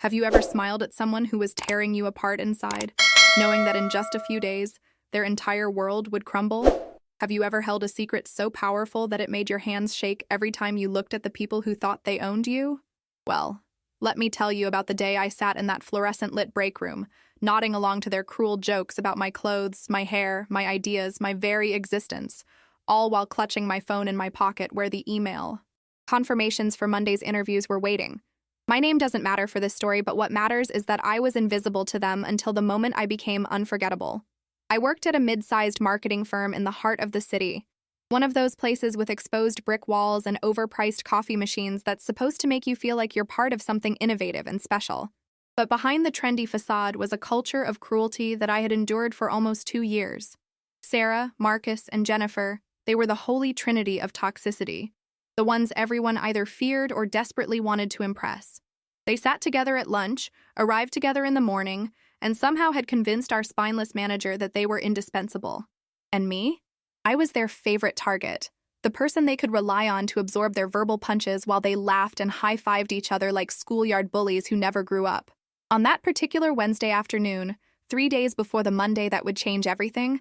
Have you ever smiled at someone who was tearing you apart inside, knowing that in just a few days, their entire world would crumble? Have you ever held a secret so powerful that it made your hands shake every time you looked at the people who thought they owned you? Well, let me tell you about the day I sat in that fluorescent-lit break room, nodding along to their cruel jokes about my clothes, my hair, my ideas, my very existence, all while clutching my phone in my pocket where the email confirmations for Monday's interviews were waiting. My name doesn't matter for this story, but what matters is that I was invisible to them until the moment I became unforgettable. I worked at a mid-sized marketing firm in the heart of the city, one of those places with exposed brick walls and overpriced coffee machines that's supposed to make you feel like you're part of something innovative and special. But behind the trendy facade was a culture of cruelty that I had endured for almost 2 years. Sarah, Marcus, and Jennifer, they were the holy trinity of toxicity, the ones everyone either feared or desperately wanted to impress. They sat together at lunch, arrived together in the morning, and somehow had convinced our spineless manager that they were indispensable. And me? I was their favorite target, the person they could rely on to absorb their verbal punches while they laughed and high-fived each other like schoolyard bullies who never grew up. On that particular Wednesday afternoon, 3 days before the Monday that would change everything,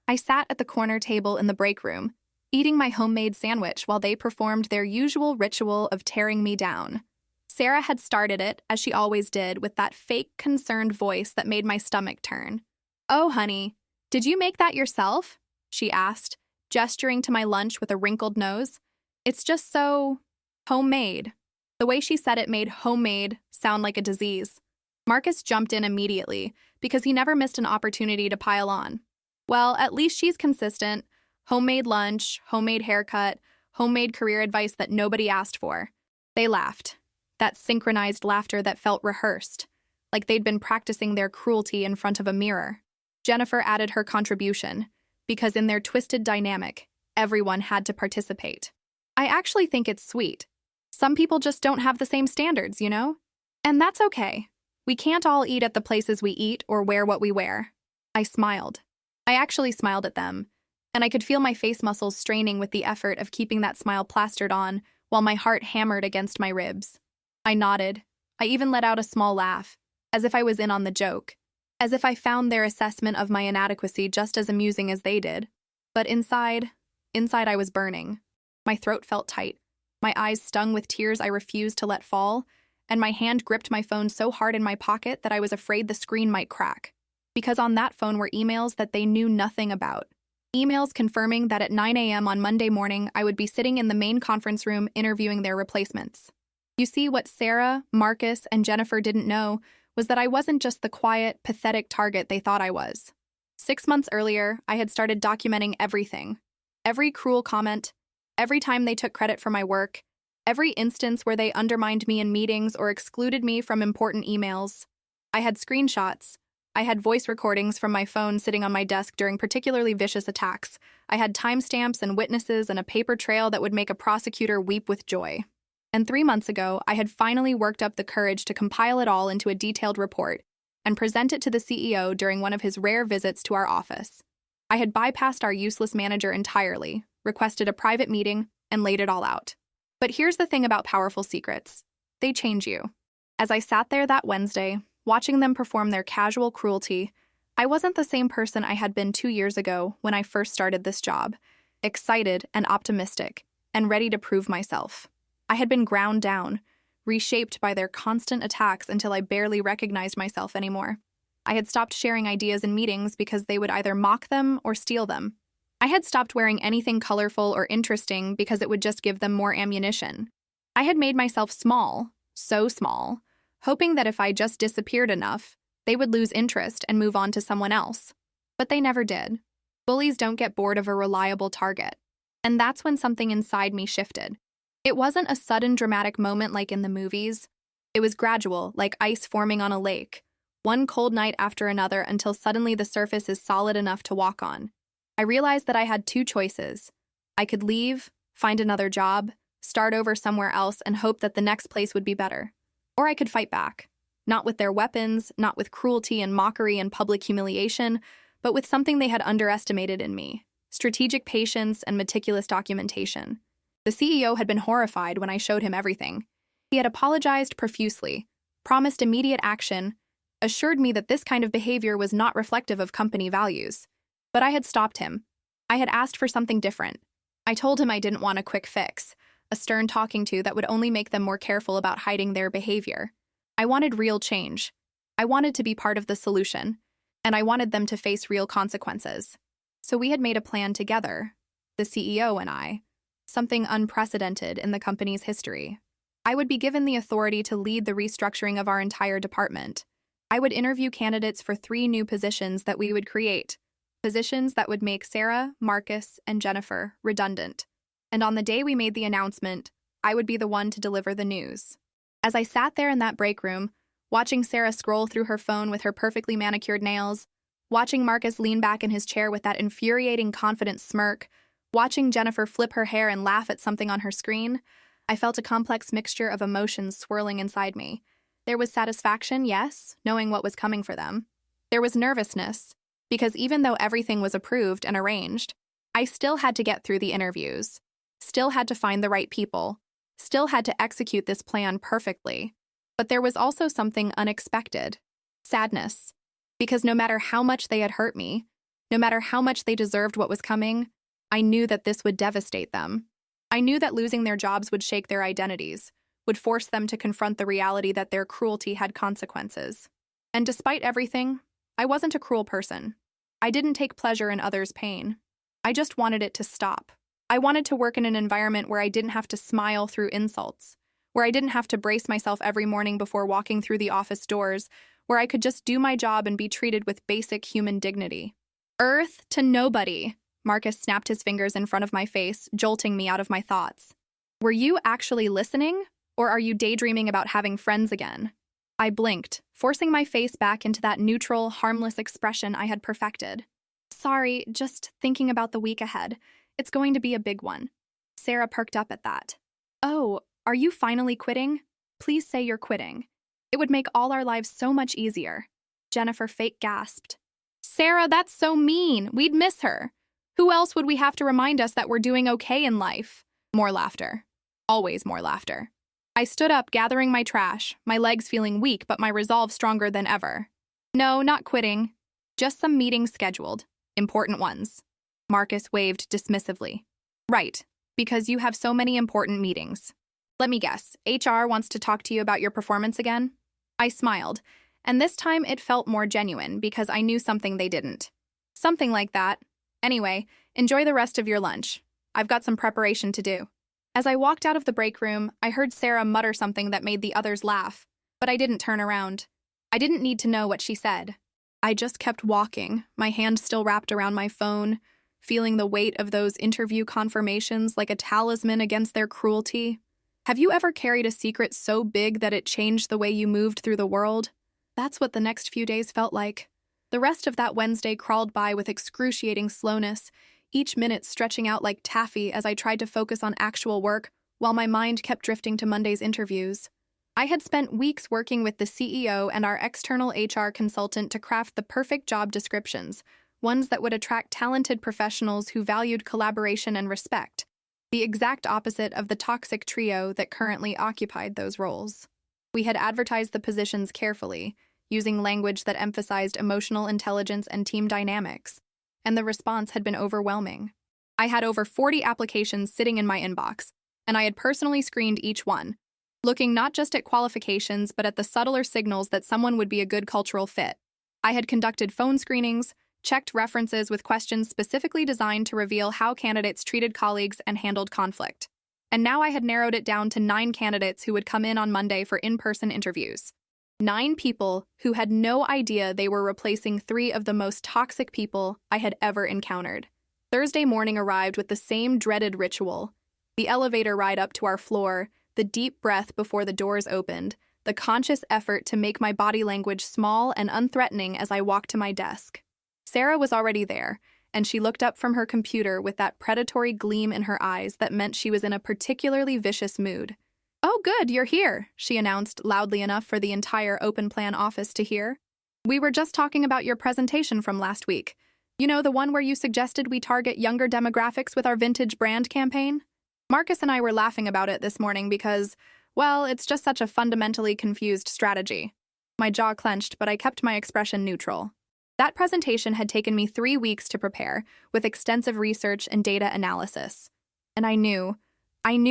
I sat at the corner table in the break room, eating my homemade sandwich while they performed their usual ritual of tearing me down. Sarah had started it, as she always did, with that fake, concerned voice that made my stomach turn. "Oh, honey, did you make that yourself?" she asked, gesturing to my lunch with a wrinkled nose. "It's just so homemade." The way she said it made homemade sound like a disease. Marcus jumped in immediately, because he never missed an opportunity to pile on. "Well, at least she's consistent. Homemade lunch, homemade haircut, homemade career advice that nobody asked for." They laughed. That synchronized laughter that felt rehearsed, like they'd been practicing their cruelty in front of a mirror. Jennifer added her contribution, because in their twisted dynamic, everyone had to participate. "I actually think it's sweet. Some people just don't have the same standards, you know? And that's okay. We can't all eat at the places we eat or wear what we wear." I smiled. I actually smiled at them, and I could feel my face muscles straining with the effort of keeping that smile plastered on while my heart hammered against my ribs. I nodded. I even let out a small laugh, as if I was in on the joke, as if I found their assessment of my inadequacy just as amusing as they did. But inside I was burning. My throat felt tight, my eyes stung with tears I refused to let fall, and my hand gripped my phone so hard in my pocket that I was afraid the screen might crack. Because on that phone were emails that they knew nothing about. Emails confirming that at 9 a.m. on Monday morning, I would be sitting in the main conference room interviewing their replacements. You see, what Sarah, Marcus, and Jennifer didn't know was that I wasn't just the quiet, pathetic target they thought I was. 6 months earlier, I had started documenting everything. Every cruel comment, every time they took credit for my work, every instance where they undermined me in meetings or excluded me from important emails. I had screenshots. I had voice recordings from my phone sitting on my desk during particularly vicious attacks. I had timestamps and witnesses and a paper trail that would make a prosecutor weep with joy. And 3 months ago, I had finally worked up the courage to compile it all into a detailed report and present it to the CEO during one of his rare visits to our office. I had bypassed our useless manager entirely, requested a private meeting, and laid it all out. But here's the thing about powerful secrets. They change you. As I sat there that Wednesday, watching them perform their casual cruelty, I wasn't the same person I had been 2 years ago when I first started this job, excited and optimistic, and ready to prove myself. I had been ground down, reshaped by their constant attacks until I barely recognized myself anymore. I had stopped sharing ideas in meetings because they would either mock them or steal them. I had stopped wearing anything colorful or interesting because it would just give them more ammunition. I had made myself small, so small, hoping that if I just disappeared enough, they would lose interest and move on to someone else. But they never did. Bullies don't get bored of a reliable target. And that's when something inside me shifted. It wasn't a sudden dramatic moment like in the movies. It was gradual, like ice forming on a lake, one cold night after another until suddenly the surface is solid enough to walk on. I realized that I had 2 choices. I could leave, find another job, start over somewhere else and hope that the next place would be better. Or I could fight back. Not with their weapons, not with cruelty and mockery and public humiliation, but with something they had underestimated in me: strategic patience and meticulous documentation. The CEO had been horrified when I showed him everything. He had apologized profusely, promised immediate action, assured me that this kind of behavior was not reflective of company values. But I had stopped him. I had asked for something different. I told him I didn't want a quick fix, a stern talking to that would only make them more careful about hiding their behavior. I wanted real change. I wanted to be part of the solution, and I wanted them to face real consequences. So we had made a plan together, the CEO and I, something unprecedented in the company's history. I would be given the authority to lead the restructuring of our entire department. I would interview candidates for 3 new positions that we would create, positions that would make Sarah, Marcus, and Jennifer redundant. And on the day we made the announcement, I would be the one to deliver the news. As I sat there in that break room, watching Sarah scroll through her phone with her perfectly manicured nails, watching Marcus lean back in his chair with that infuriating confident smirk, watching Jennifer flip her hair and laugh at something on her screen, I felt a complex mixture of emotions swirling inside me. There was satisfaction, yes, knowing what was coming for them. There was nervousness, because even though everything was approved and arranged, I still had to get through the interviews, still had to find the right people, still had to execute this plan perfectly. But there was also something unexpected, sadness, because no matter how much they had hurt me, no matter how much they deserved what was coming, I knew that this would devastate them. I knew that losing their jobs would shake their identities, would force them to confront the reality that their cruelty had consequences. And despite everything, I wasn't a cruel person. I didn't take pleasure in others' pain. I just wanted it to stop. I wanted to work in an environment where I didn't have to smile through insults, where I didn't have to brace myself every morning before walking through the office doors, where I could just do my job and be treated with basic human dignity. Earth to nobody. Marcus snapped his fingers in front of my face, jolting me out of my thoughts. Were you actually listening? Or are you daydreaming about having friends again? I blinked, forcing my face back into that neutral, harmless expression I had perfected. Sorry, just thinking about the week ahead. It's going to be a big one. Sarah perked up at that. Oh, are you finally quitting? Please say you're quitting. It would make all our lives so much easier. Jennifer fake gasped. Sarah, that's so mean. We'd miss her. Who else would we have to remind us that we're doing okay in life? More laughter. Always more laughter. I stood up, gathering my trash, my legs feeling weak but my resolve stronger than ever. No, not quitting. Just some meetings scheduled. Important ones. Marcus waved dismissively. Right, because you have so many important meetings. Let me guess, HR wants to talk to you about your performance again? I smiled, and this time it felt more genuine because I knew something they didn't. Something like that. Anyway, enjoy the rest of your lunch. I've got some preparation to do. As I walked out of the break room, I heard Sarah mutter something that made the others laugh, but I didn't turn around. I didn't need to know what she said. I just kept walking, my hand still wrapped around my phone, feeling the weight of those interview confirmations like a talisman against their cruelty. Have you ever carried a secret so big that it changed the way you moved through the world? That's what the next few days felt like. The rest of that Wednesday crawled by with excruciating slowness, each minute stretching out like taffy as I tried to focus on actual work, while my mind kept drifting to Monday's interviews. I had spent weeks working with the CEO and our external HR consultant to craft the perfect job descriptions, ones that would attract talented professionals who valued collaboration and respect, the exact opposite of the toxic trio that currently occupied those roles. We had advertised the positions carefully, using language that emphasized emotional intelligence and team dynamics, and the response had been overwhelming. I had over 40 applications sitting in my inbox, and I had personally screened each one, looking not just at qualifications but at the subtler signals that someone would be a good cultural fit. I had conducted phone screenings, checked references with questions specifically designed to reveal how candidates treated colleagues and handled conflict. And now I had narrowed it down to 9 candidates who would come in on Monday for in-person interviews. 9 people who had no idea they were replacing 3 of the most toxic people I had ever encountered. Thursday morning arrived with the same dreaded ritual. The elevator ride up to our floor, the deep breath before the doors opened, the conscious effort to make my body language small and unthreatening as I walked to my desk. Sarah was already there, and she looked up from her computer with that predatory gleam in her eyes that meant she was in a particularly vicious mood. "Oh, good, you're here," she announced loudly enough for the entire open plan office to hear. "We were just talking about your presentation from last week. You know, the one where you suggested we target younger demographics with our vintage brand campaign? Marcus and I were laughing about it this morning because, Well, it's just such a fundamentally confused strategy. My jaw clenched, but I kept my expression neutral. That presentation had taken me 3 weeks to prepare, with extensive research and data analysis. And I knew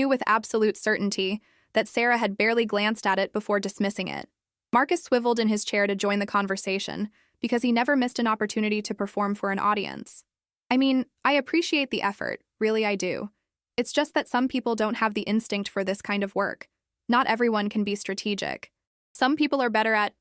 with absolute certainty, that Sarah had barely glanced at it before dismissing it. Marcus swiveled in his chair to join the conversation, because he never missed an opportunity to perform for an audience. I mean, I appreciate the effort, really I do. It's just that some people don't have the instinct for this kind of work. Not everyone can be strategic. Some people are better at,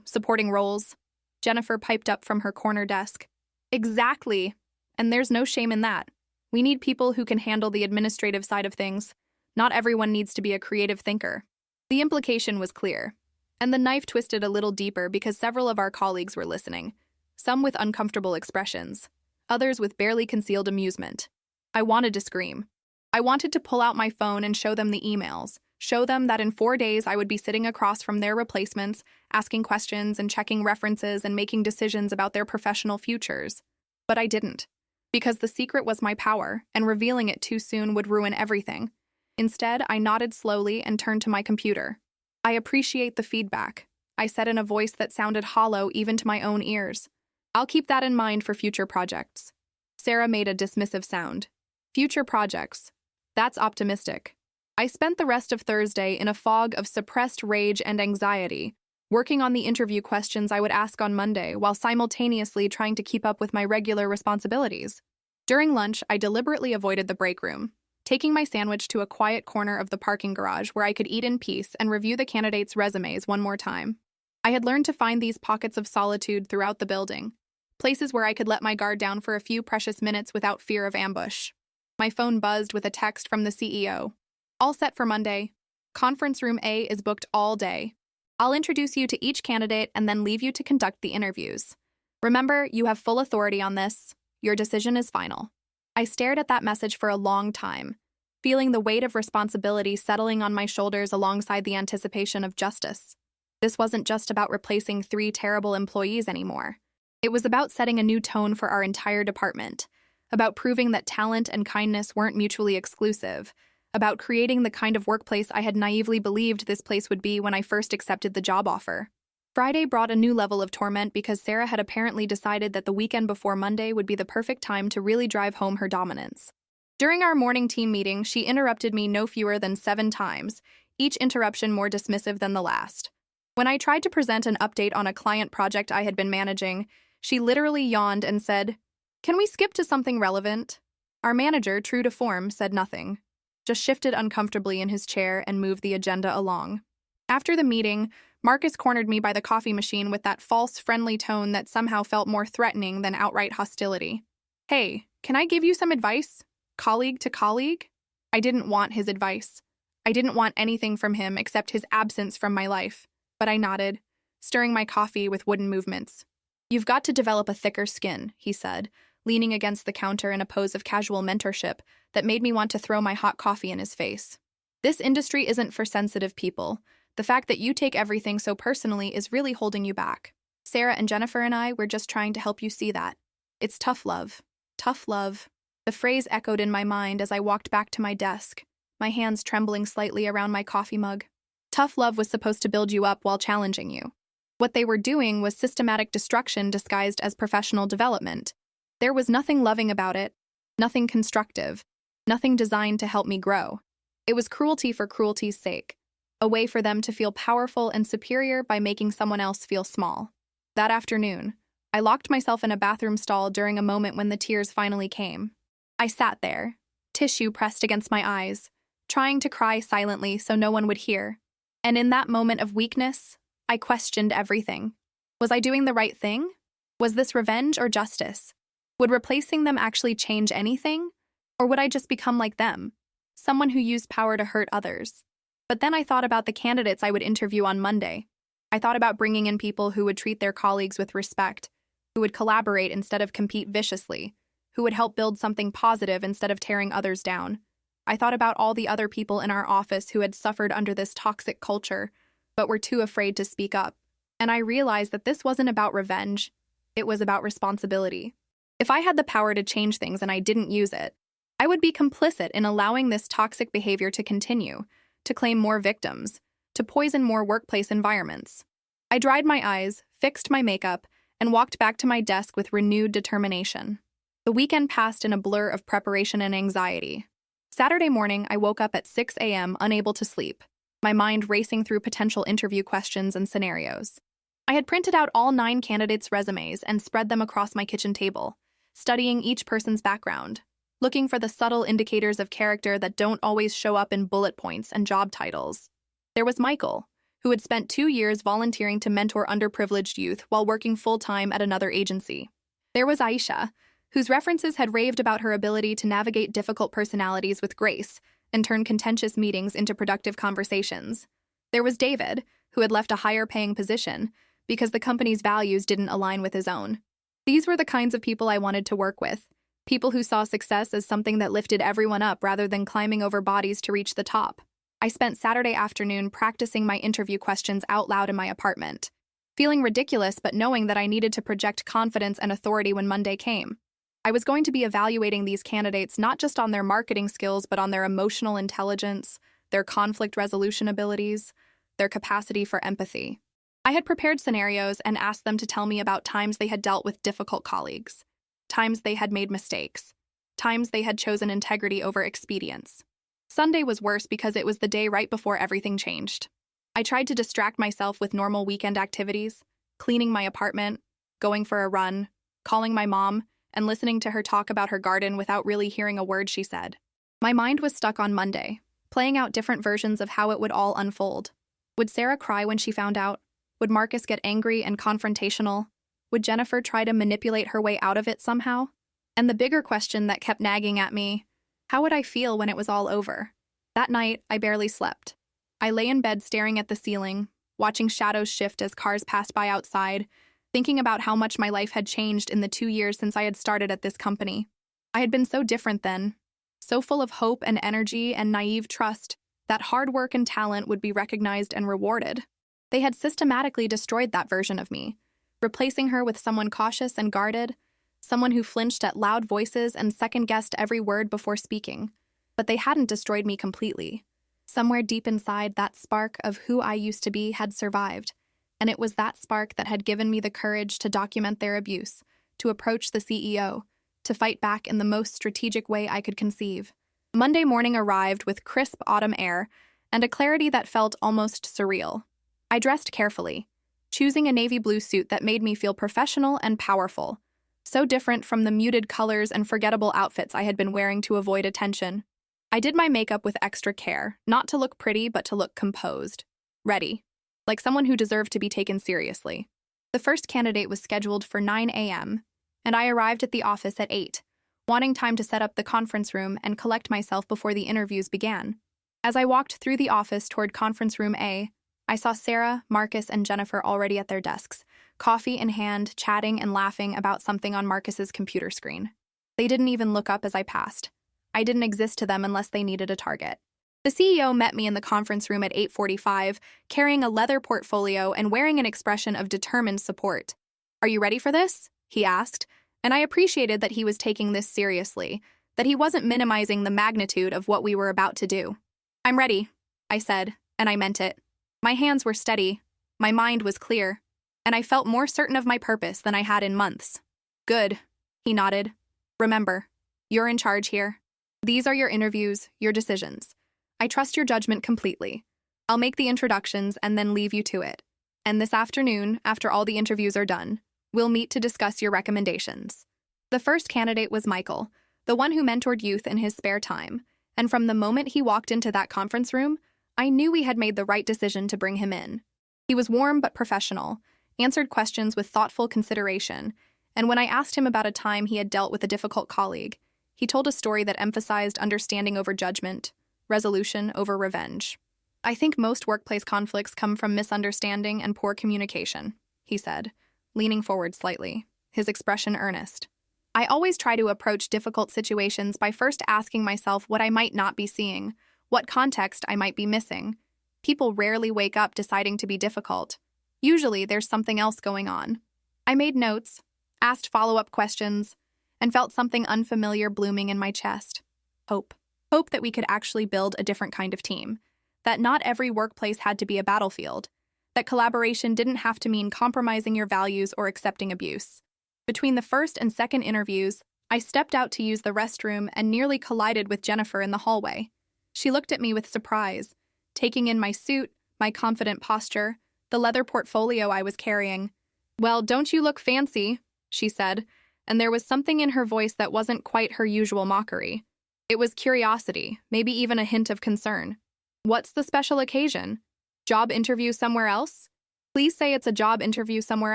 supporting roles. Jennifer piped up from her corner desk. Exactly. And there's no shame in that. We need people who can handle the administrative side of things. Not everyone needs to be a creative thinker. The implication was clear, and the knife twisted a little deeper because several of our colleagues were listening, some with uncomfortable expressions, others with barely concealed amusement. I wanted to scream. I wanted to pull out my phone and show them the emails, show them that in 4 days I would be sitting across from their replacements, asking questions and checking references and making decisions about their professional futures. But I didn't, because the secret was my power, and revealing it too soon would ruin everything. Instead, I nodded slowly and turned to my computer. I appreciate the feedback, I said in a voice that sounded hollow even to my own ears. I'll keep that in mind for future projects. Sarah made a dismissive sound. Future projects. That's optimistic. I spent the rest of Thursday in a fog of suppressed rage and anxiety, working on the interview questions I would ask on Monday while simultaneously trying to keep up with my regular responsibilities. During lunch, I deliberately avoided the break room, taking my sandwich to a quiet corner of the parking garage where I could eat in peace and review the candidates' resumes one more time. I had learned to find these pockets of solitude throughout the building, places where I could let my guard down for a few precious minutes without fear of ambush. My phone buzzed with a text from the CEO. All set for Monday. Conference room A is booked all day. I'll introduce you to each candidate and then leave you to conduct the interviews. Remember, you have full authority on this. Your decision is final. I stared at that message for a long time, feeling the weight of responsibility settling on my shoulders alongside the anticipation of justice. This wasn't just about replacing 3 terrible employees anymore. It was about setting a new tone for our entire department, about proving that talent and kindness weren't mutually exclusive, about creating the kind of workplace I had naively believed this place would be when I first accepted the job offer. Friday brought a new level of torment because Sarah had apparently decided that the weekend before Monday would be the perfect time to really drive home her dominance. During our morning team meeting, she interrupted me no fewer than 7 times, each interruption more dismissive than the last. When I tried to present an update on a client project I had been managing, she literally yawned and said, "Can we skip to something relevant?" Our manager, true to form, said nothing, just shifted uncomfortably in his chair and moved the agenda along. After the meeting, Marcus cornered me by the coffee machine with that false, friendly tone that somehow felt more threatening than outright hostility. "Hey, can I give you some advice? Colleague to colleague?" I didn't want his advice. I didn't want anything from him except his absence from my life, but I nodded, stirring my coffee with wooden movements. "You've got to develop a thicker skin," he said, leaning against the counter in a pose of casual mentorship that made me want to throw my hot coffee in his face. "This industry isn't for sensitive people. The fact that you take everything so personally is really holding you back. Sarah and Jennifer and I were just trying to help you see that. It's tough love. Tough love." The phrase echoed in my mind as I walked back to my desk, my hands trembling slightly around my coffee mug. Tough love was supposed to build you up while challenging you. What they were doing was systematic destruction disguised as professional development. There was nothing loving about it, nothing constructive, nothing designed to help me grow. It was cruelty for cruelty's sake, a way for them to feel powerful and superior by making someone else feel small. That afternoon, I locked myself in a bathroom stall during a moment when the tears finally came. I sat there, tissue pressed against my eyes, trying to cry silently so no one would hear. And in that moment of weakness, I questioned everything. Was I doing the right thing? Was this revenge or justice? Would replacing them actually change anything? Or would I just become like them, someone who used power to hurt others? But then I thought about the candidates I would interview on Monday. I thought about bringing in people who would treat their colleagues with respect, who would collaborate instead of compete viciously, who would help build something positive instead of tearing others down. I thought about all the other people in our office who had suffered under this toxic culture, but were too afraid to speak up. And I realized that this wasn't about revenge. It was about responsibility. If I had the power to change things and I didn't use it, I would be complicit in allowing this toxic behavior to continue, to claim more victims, to poison more workplace environments. I dried my eyes, fixed my makeup, and walked back to my desk with renewed determination. The weekend passed in a blur of preparation and anxiety. Saturday morning, I woke up at 6 a.m. unable to sleep, my mind racing through potential interview questions and scenarios. I had printed out all 9 candidates' resumes and spread them across my kitchen table, studying each person's background, looking for the subtle indicators of character that don't always show up in bullet points and job titles. There was Michael, who had spent 2 years volunteering to mentor underprivileged youth while working full-time at another agency. There was Aisha, whose references had raved about her ability to navigate difficult personalities with grace and turn contentious meetings into productive conversations. There was David, who had left a higher-paying position because the company's values didn't align with his own. These were the kinds of people I wanted to work with, people who saw success as something that lifted everyone up rather than climbing over bodies to reach the top. I spent Saturday afternoon practicing my interview questions out loud in my apartment, feeling ridiculous but knowing that I needed to project confidence and authority when Monday came. I was going to be evaluating these candidates not just on their marketing skills but on their emotional intelligence, their conflict resolution abilities, their capacity for empathy. I had prepared scenarios and asked them to tell me about times they had dealt with difficult colleagues, times they had made mistakes, times they had chosen integrity over expedience. Sunday was worse because it was the day right before everything changed. I tried to distract myself with normal weekend activities, cleaning my apartment, going for a run, calling my mom, and listening to her talk about her garden without really hearing a word she said. My mind was stuck on Monday, playing out different versions of how it would all unfold. Would Sarah cry when she found out? Would Marcus get angry and confrontational? Would Jennifer try to manipulate her way out of it somehow? And the bigger question that kept nagging at me, how would I feel when it was all over? That night, I barely slept. I lay in bed staring at the ceiling, watching shadows shift as cars passed by outside, thinking about how much my life had changed in the 2 years since I had started at this company. I had been so different then, so full of hope and energy and naive trust that hard work and talent would be recognized and rewarded. They had systematically destroyed that version of me, replacing her with someone cautious and guarded, someone who flinched at loud voices and second-guessed every word before speaking. But they hadn't destroyed me completely. Somewhere deep inside, that spark of who I used to be had survived, and it was that spark that had given me the courage to document their abuse, to approach the CEO, to fight back in the most strategic way I could conceive. Monday morning arrived with crisp autumn air and a clarity that felt almost surreal. I dressed carefully, choosing a navy blue suit that made me feel professional and powerful, so different from the muted colors and forgettable outfits I had been wearing to avoid attention. I did my makeup with extra care, not to look pretty but to look composed, ready, like someone who deserved to be taken seriously. The first candidate was scheduled for 9 a.m., and I arrived at the office at 8, wanting time to set up the conference room and collect myself before the interviews began. As I walked through the office toward conference room A, I saw Sarah, Marcus, and Jennifer already at their desks, coffee in hand, chatting and laughing about something on Marcus's computer screen. They didn't even look up as I passed. I didn't exist to them unless they needed a target. The CEO met me in the conference room at 8:45, carrying a leather portfolio and wearing an expression of determined support. "Are you ready for this?" he asked, and I appreciated that he was taking this seriously, that he wasn't minimizing the magnitude of what we were about to do. "I'm ready," I said, and I meant it. My hands were steady, my mind was clear, and I felt more certain of my purpose than I had in months. "Good," he nodded. "Remember, you're in charge here. These are your interviews, your decisions. I trust your judgment completely. I'll make the introductions and then leave you to it. And this afternoon, after all the interviews are done, we'll meet to discuss your recommendations." The first candidate was Michael, the one who mentored youth in his spare time, and from the moment he walked into that conference room, I knew we had made the right decision to bring him in. He was warm but professional, answered questions with thoughtful consideration, and when I asked him about a time he had dealt with a difficult colleague, he told a story that emphasized understanding over judgment, resolution over revenge. "I think most workplace conflicts come from misunderstanding and poor communication," he said, leaning forward slightly, his expression earnest. "I always try to approach difficult situations by first asking myself what I might not be seeing, what context I might be missing. People rarely wake up deciding to be difficult. Usually there's something else going on." I made notes, asked follow-up questions, and felt something unfamiliar blooming in my chest. Hope. Hope that we could actually build a different kind of team, that not every workplace had to be a battlefield, that collaboration didn't have to mean compromising your values or accepting abuse. Between the first and second interviews, I stepped out to use the restroom and nearly collided with Jennifer in the hallway. She looked at me with surprise, taking in my suit, my confident posture, the leather portfolio I was carrying. "Well, don't you look fancy," she said, and there was something in her voice that wasn't quite her usual mockery. It was curiosity, maybe even a hint of concern. "What's the special occasion? Job interview somewhere else? Please say it's a job interview somewhere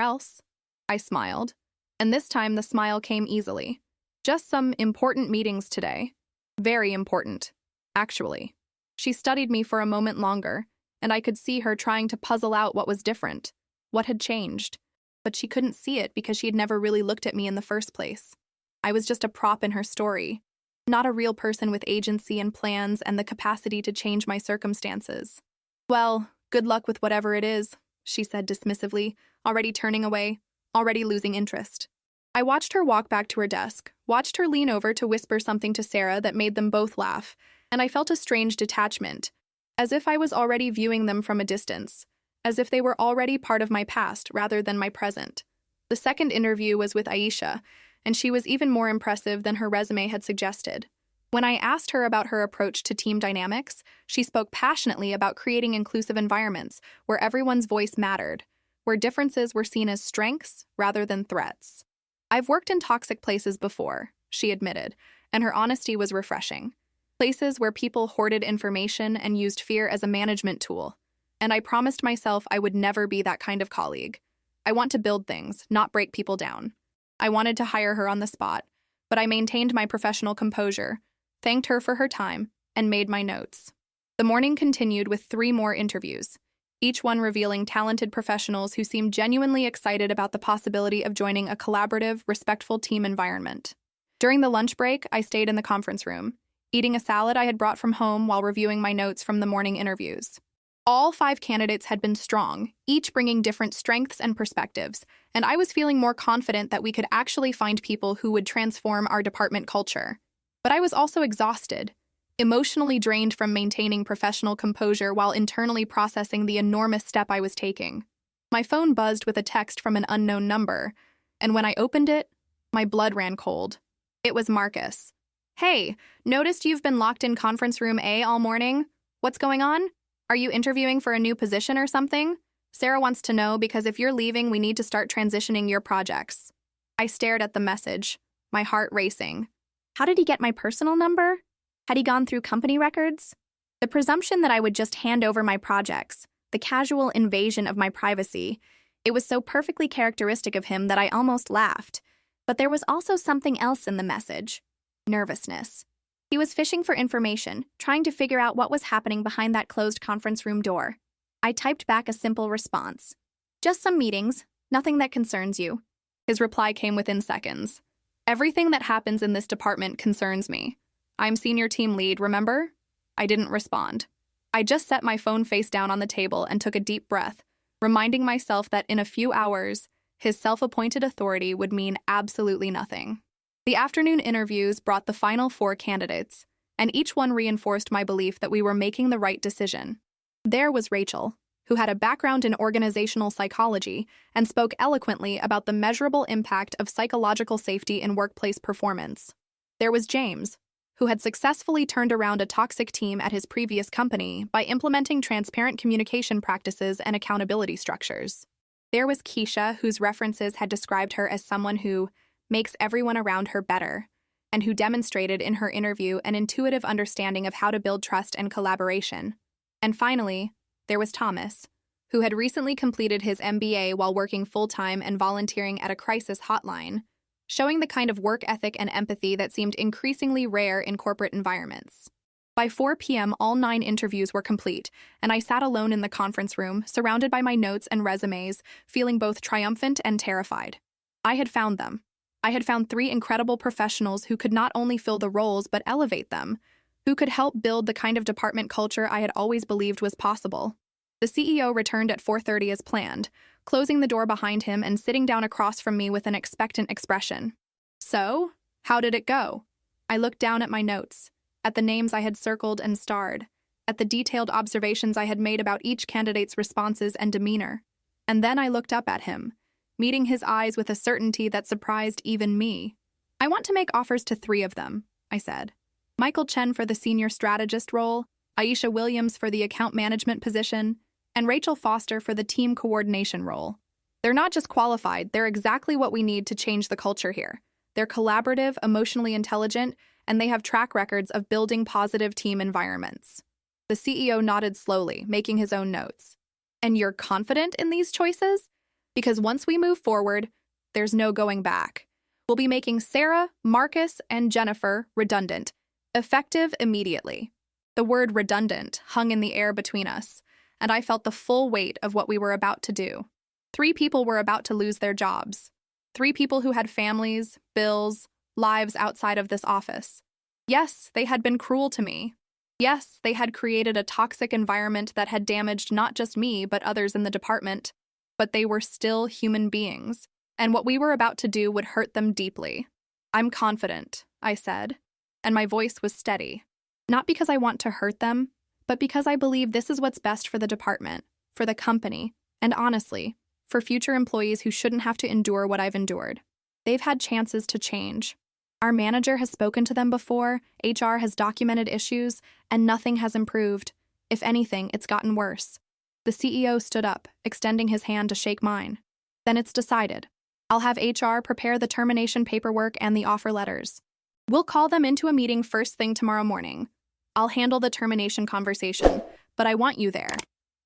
else." I smiled, and this time the smile came easily. "Just some important meetings today. Very important, actually." She studied me for a moment longer, and I could see her trying to puzzle out what was different, what had changed. But she couldn't see it because she had never really looked at me in the first place. I was just a prop in her story, not a real person with agency and plans and the capacity to change my circumstances. "Well, good luck with whatever it is," she said dismissively, already turning away, already losing interest. I watched her walk back to her desk, watched her lean over to whisper something to Sarah that made them both laugh, and I felt a strange detachment, as if I was already viewing them from a distance, as if they were already part of my past rather than my present. The second interview was with Aisha, and she was even more impressive than her resume had suggested. When I asked her about her approach to team dynamics, she spoke passionately about creating inclusive environments where everyone's voice mattered, where differences were seen as strengths rather than threats. "I've worked in toxic places before," she admitted, and her honesty was refreshing. Places where people hoarded information and used fear as a management tool. And I promised myself I would never be that kind of colleague. I want to build things, not break people down. I wanted to hire her on the spot, but I maintained my professional composure, thanked her for her time, and made my notes. The morning continued with 3 more interviews, each one revealing talented professionals who seemed genuinely excited about the possibility of joining a collaborative, respectful team environment. During the lunch break, I stayed in the conference room, eating a salad I had brought from home while reviewing my notes from the morning interviews. All 5 candidates had been strong, each bringing different strengths and perspectives, and I was feeling more confident that we could actually find people who would transform our department culture. But I was also exhausted, emotionally drained from maintaining professional composure while internally processing the enormous step I was taking. My phone buzzed with a text from an unknown number, and when I opened it, my blood ran cold. It was Marcus. "Hey, noticed you've been locked in conference room A all morning? What's going on? Are you interviewing for a new position or something? Sarah wants to know because if you're leaving, we need to start transitioning your projects." I stared at the message, my heart racing. How did he get my personal number? Had he gone through company records? The presumption that I would just hand over my projects, the casual invasion of my privacy, it was so perfectly characteristic of him that I almost laughed. But there was also something else in the message. Nervousness. He was fishing for information, trying to figure out what was happening behind that closed conference room door. I typed back a simple response. "Just some meetings, nothing that concerns you." His reply came within seconds. "Everything that happens in this department concerns me. I'm senior team lead, remember?" I didn't respond. I just set my phone face down on the table and took a deep breath, reminding myself that in a few hours, his self-appointed authority would mean absolutely nothing. The afternoon interviews brought the final 4 candidates, and each one reinforced my belief that we were making the right decision. There was Rachel, who had a background in organizational psychology and spoke eloquently about the measurable impact of psychological safety in workplace performance. There was James, who had successfully turned around a toxic team at his previous company by implementing transparent communication practices and accountability structures. There was Keisha, whose references had described her as someone who makes everyone around her better, and who demonstrated in her interview an intuitive understanding of how to build trust and collaboration. And finally, there was Thomas, who had recently completed his MBA while working full-time and volunteering at a crisis hotline, showing the kind of work ethic and empathy that seemed increasingly rare in corporate environments. By 4 p.m., all 9 interviews were complete, and I sat alone in the conference room, surrounded by my notes and resumes, feeling both triumphant and terrified. I had found them. I had found 3 incredible professionals who could not only fill the roles but elevate them, who could help build the kind of department culture I had always believed was possible. The CEO returned at 4:30 as planned, closing the door behind him and sitting down across from me with an expectant expression. "So, how did it go?" I looked down at my notes, at the names I had circled and starred, at the detailed observations I had made about each candidate's responses and demeanor. And then I looked up at him, meeting his eyes with a certainty that surprised even me. "I want to make offers to 3 of them," I said. "Michael Chen for the senior strategist role, Aisha Williams for the account management position, and Rachel Foster for the team coordination role. They're not just qualified, they're exactly what we need to change the culture here. They're collaborative, emotionally intelligent, and they have track records of building positive team environments." The CEO nodded slowly, making his own notes. "And you're confident in these choices? Because once we move forward, there's no going back. We'll be making Sarah, Marcus, and Jennifer redundant, effective immediately." The word redundant hung in the air between us, and I felt the full weight of what we were about to do. 3 people were about to lose their jobs. 3 people who had families, bills, lives outside of this office. Yes, they had been cruel to me. Yes, they had created a toxic environment that had damaged not just me, but others in the department. But they were still human beings, and what we were about to do would hurt them deeply. "I'm confident," I said, and my voice was steady. Not because I want to hurt them, but because I believe this is what's best for the department, for the company, and honestly, for future employees who shouldn't have to endure what I've endured. They've had chances to change. Our manager has spoken to them before, HR has documented issues, and nothing has improved. If anything, it's gotten worse. The CEO stood up, extending his hand to shake mine. "Then it's decided. I'll have HR prepare the termination paperwork and the offer letters. We'll call them into a meeting first thing tomorrow morning. I'll handle the termination conversation, but I want you there.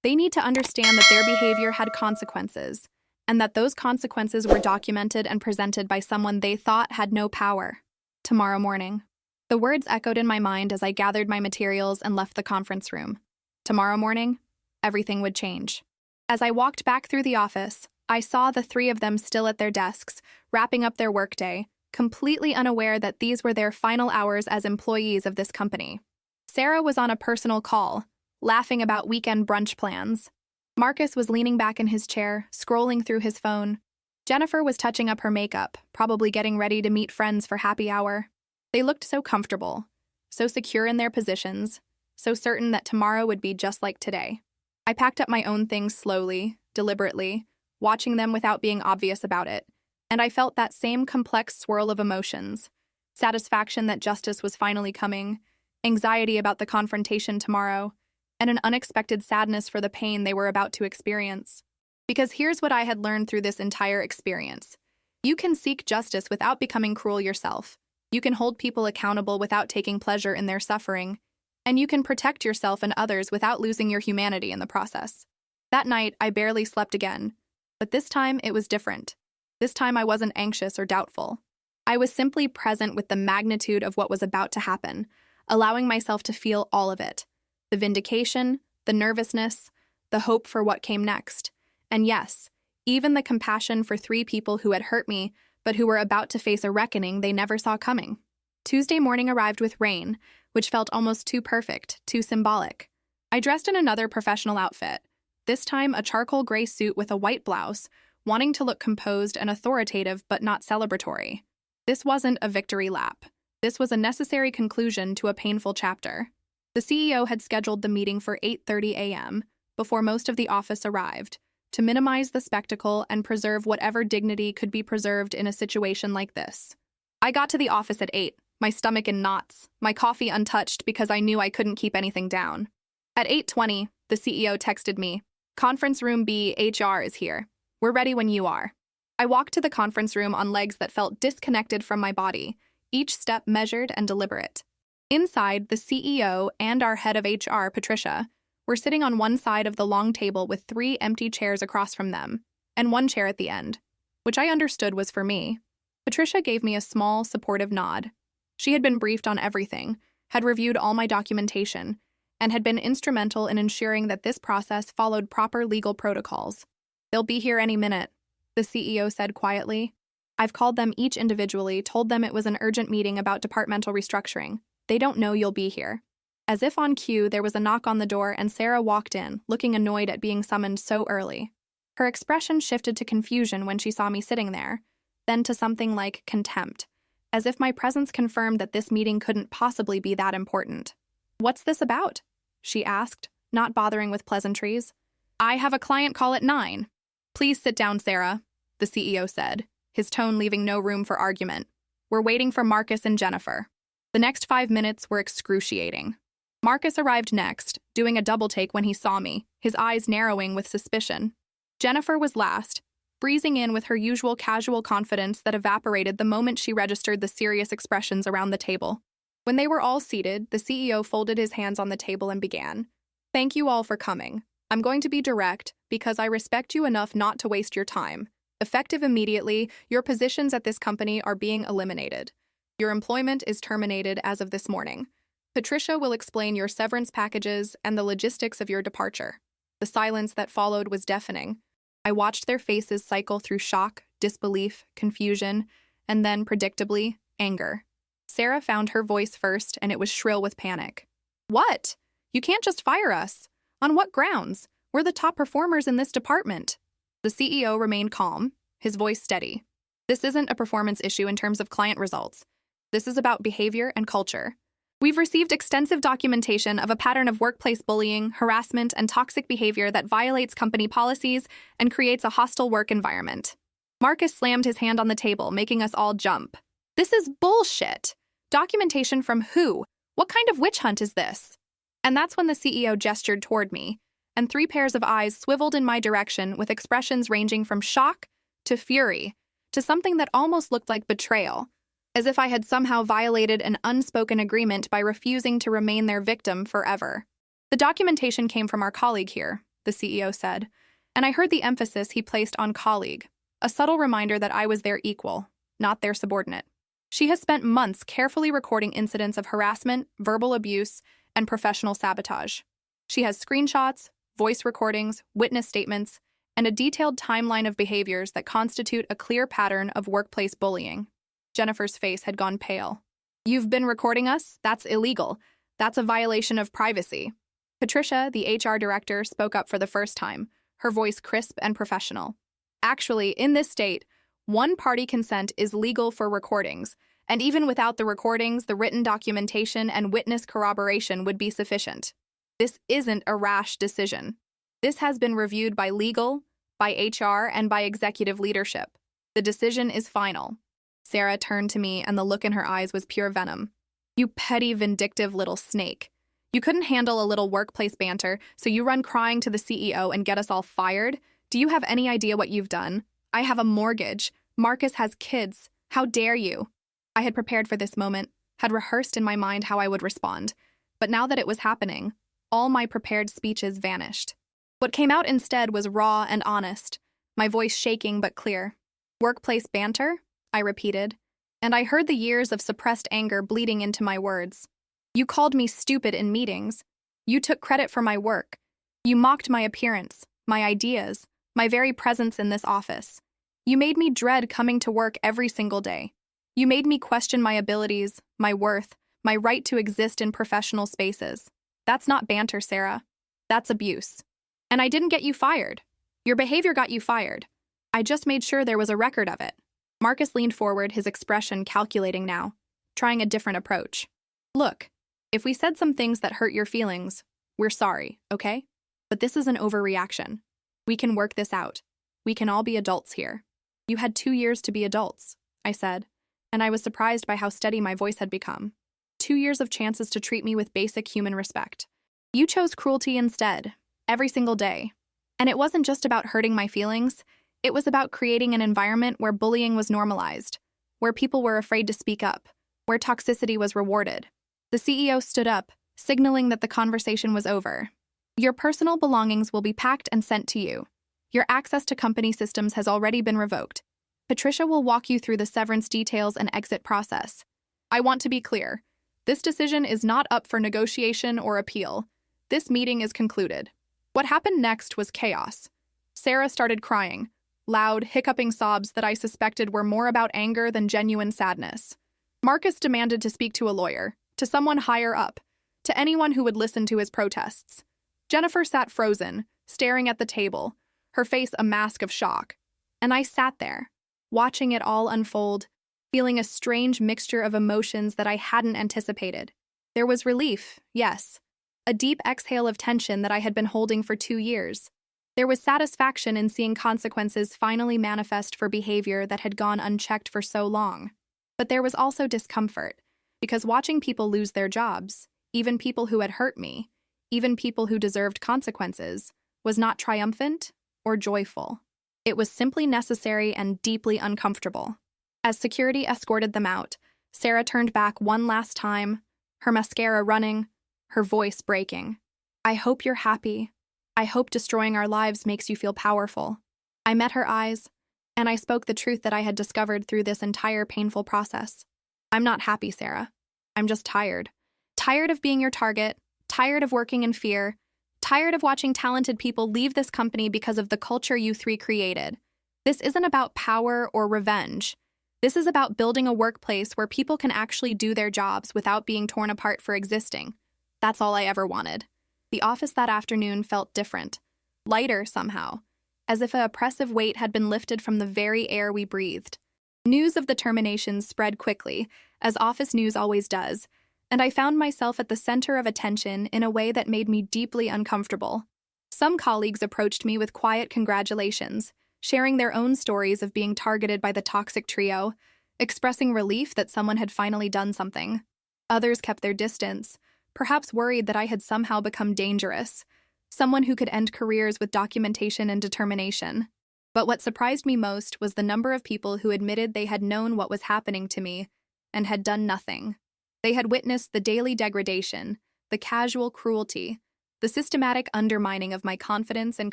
They need to understand that their behavior had consequences, and that those consequences were documented and presented by someone they thought had no power. Tomorrow morning." The words echoed in my mind as I gathered my materials and left the conference room. Tomorrow morning, everything would change. As I walked back through the office, I saw the 3 of them still at their desks, wrapping up their workday, completely unaware that these were their final hours as employees of this company. Sarah was on a personal call, laughing about weekend brunch plans. Marcus was leaning back in his chair, scrolling through his phone. Jennifer was touching up her makeup, probably getting ready to meet friends for happy hour. They looked so comfortable, so secure in their positions, so certain that tomorrow would be just like today. I packed up my own things slowly, deliberately, watching them without being obvious about it, and I felt that same complex swirl of emotions: satisfaction that justice was finally coming, anxiety about the confrontation tomorrow, and an unexpected sadness for the pain they were about to experience. Because here's what I had learned through this entire experience. You can seek justice without becoming cruel yourself. You can hold people accountable without taking pleasure in their suffering. And you can protect yourself and others without losing your humanity in the process. That night, I barely slept again. But this time, it was different. This time, I wasn't anxious or doubtful. I was simply present with the magnitude of what was about to happen, allowing myself to feel all of it. The vindication, the nervousness, the hope for what came next. And yes, even the compassion for 3 people who had hurt me, but who were about to face a reckoning they never saw coming. Tuesday morning arrived with rain, which felt almost too perfect, too symbolic. I dressed in another professional outfit, this time a charcoal gray suit with a white blouse, wanting to look composed and authoritative but not celebratory. This wasn't a victory lap. This was a necessary conclusion to a painful chapter. The CEO had scheduled the meeting for 8:30 a.m., before most of the office arrived, to minimize the spectacle and preserve whatever dignity could be preserved in a situation like this. I got to the office at 8, my stomach in knots, my coffee untouched because I knew I couldn't keep anything down. At 8:20, the CEO texted me, "Conference room B, HR is here. We're ready when you are." I walked to the conference room on legs that felt disconnected from my body, each step measured and deliberate. Inside, the CEO and our head of HR, Patricia, were sitting on one side of the long table with 3 empty chairs across from them, and 1 chair at the end, which I understood was for me. Patricia gave me a small, supportive nod. She had been briefed on everything, had reviewed all my documentation, and had been instrumental in ensuring that this process followed proper legal protocols. "They'll be here any minute," the CEO said quietly. "I've called them each individually, told them it was an urgent meeting about departmental restructuring. They don't know you'll be here." As if on cue, there was a knock on the door and Sarah walked in, looking annoyed at being summoned so early. Her expression shifted to confusion when she saw me sitting there, then to something like contempt, as if my presence confirmed that this meeting couldn't possibly be that important. "What's this about?" she asked, not bothering with pleasantries. I have a client call at 9. Please sit down, Sarah, the CEO said, his tone leaving no room for argument. We're waiting for Marcus and Jennifer. The next 5 minutes were excruciating. Marcus arrived next, doing a double take when he saw me, his eyes narrowing with suspicion. Jennifer was last, breezing in with her usual casual confidence that evaporated the moment she registered the serious expressions around the table. When they were all seated, the CEO folded his hands on the table and began. Thank you all for coming. I'm going to be direct because I respect you enough not to waste your time. Effective immediately, your positions at this company are being eliminated. Your employment is terminated as of this morning. Patricia will explain your severance packages and the logistics of your departure. The silence that followed was deafening. I watched their faces cycle through shock, disbelief, confusion, and then, predictably, anger. Sarah found her voice first, and it was shrill with panic. What? You can't just fire us. On what grounds? We're the top performers in this department. The CEO remained calm, his voice steady. This isn't a performance issue in terms of client results. This is about behavior and culture. We've received extensive documentation of a pattern of workplace bullying, harassment, and toxic behavior that violates company policies and creates a hostile work environment. Marcus slammed his hand on the table, making us all jump. This is bullshit. Documentation from who? What kind of witch hunt is this? And that's when the CEO gestured toward me, and 3 pairs of eyes swiveled in my direction with expressions ranging from shock to fury to something that almost looked like betrayal, as if I had somehow violated an unspoken agreement by refusing to remain their victim forever. The documentation came from our colleague here, the CEO said, and I heard the emphasis he placed on colleague, a subtle reminder that I was their equal, not their subordinate. She has spent months carefully recording incidents of harassment, verbal abuse, and professional sabotage. She has screenshots, voice recordings, witness statements, and a detailed timeline of behaviors that constitute a clear pattern of workplace bullying. Jennifer's face had gone pale. You've been recording us? That's illegal. That's a violation of privacy. Patricia, the HR director, spoke up for the first time, her voice crisp and professional. Actually, in this state, one-party consent is legal for recordings, and even without the recordings, the written documentation and witness corroboration would be sufficient. This isn't a rash decision. This has been reviewed by legal, by HR, and by executive leadership. The decision is final. Sarah turned to me, and the look in her eyes was pure venom. You petty, vindictive little snake. You couldn't handle a little workplace banter, so you run crying to the CEO and get us all fired? Do you have any idea what you've done? I have a mortgage. Marcus has kids. How dare you? I had prepared for this moment, had rehearsed in my mind how I would respond. But now that it was happening, all my prepared speeches vanished. What came out instead was raw and honest, my voice shaking but clear. Workplace banter? I repeated, and I heard the years of suppressed anger bleeding into my words. You called me stupid in meetings. You took credit for my work. You mocked my appearance, my ideas, my very presence in this office. You made me dread coming to work every single day. You made me question my abilities, my worth, my right to exist in professional spaces. That's not banter, Sarah. That's abuse. And I didn't get you fired. Your behavior got you fired. I just made sure there was a record of it. Marcus leaned forward, his expression calculating now, trying a different approach. Look, if we said some things that hurt your feelings, we're sorry, okay? But this is an overreaction. We can work this out. We can all be adults here. You had 2 years to be adults, I said, and I was surprised by how steady my voice had become. 2 years of chances to treat me with basic human respect. You chose cruelty instead, every single day. And it wasn't just about hurting my feelings. It was about creating an environment where bullying was normalized, where people were afraid to speak up, where toxicity was rewarded. The CEO stood up, signaling that the conversation was over. Your personal belongings will be packed and sent to you. Your access to company systems has already been revoked. Patricia will walk you through the severance details and exit process. I want to be clear. This decision is not up for negotiation or appeal. This meeting is concluded. What happened next was chaos. Sarah started crying, loud, hiccuping sobs that I suspected were more about anger than genuine sadness. Marcus demanded to speak to a lawyer, to someone higher up, to anyone who would listen to his protests. Jennifer sat frozen, staring at the table, her face a mask of shock. And I sat there, watching it all unfold, feeling a strange mixture of emotions that I hadn't anticipated. There was relief, yes, a deep exhale of tension that I had been holding for 2 years. There was satisfaction in seeing consequences finally manifest for behavior that had gone unchecked for so long. But there was also discomfort, because watching people lose their jobs, even people who had hurt me, even people who deserved consequences, was not triumphant or joyful. It was simply necessary and deeply uncomfortable. As security escorted them out, Sarah turned back one last time, her mascara running, her voice breaking. "I hope you're happy. I hope destroying our lives makes you feel powerful." I met her eyes, and I spoke the truth that I had discovered through this entire painful process. "I'm not happy, Sarah. I'm just tired. Tired of being your target, tired of working in fear, tired of watching talented people leave this company because of the culture you three created. This isn't about power or revenge. This is about building a workplace where people can actually do their jobs without being torn apart for existing. That's all I ever wanted." The office that afternoon felt different, lighter somehow, as if an oppressive weight had been lifted from the very air we breathed. News of the terminations spread quickly, as office news always does, and I found myself at the center of attention in a way that made me deeply uncomfortable. Some colleagues approached me with quiet congratulations, sharing their own stories of being targeted by the toxic trio, expressing relief that someone had finally done something. Others kept their distance, perhaps worried that I had somehow become dangerous, someone who could end careers with documentation and determination. But what surprised me most was the number of people who admitted they had known what was happening to me and had done nothing. They had witnessed the daily degradation, the casual cruelty, the systematic undermining of my confidence and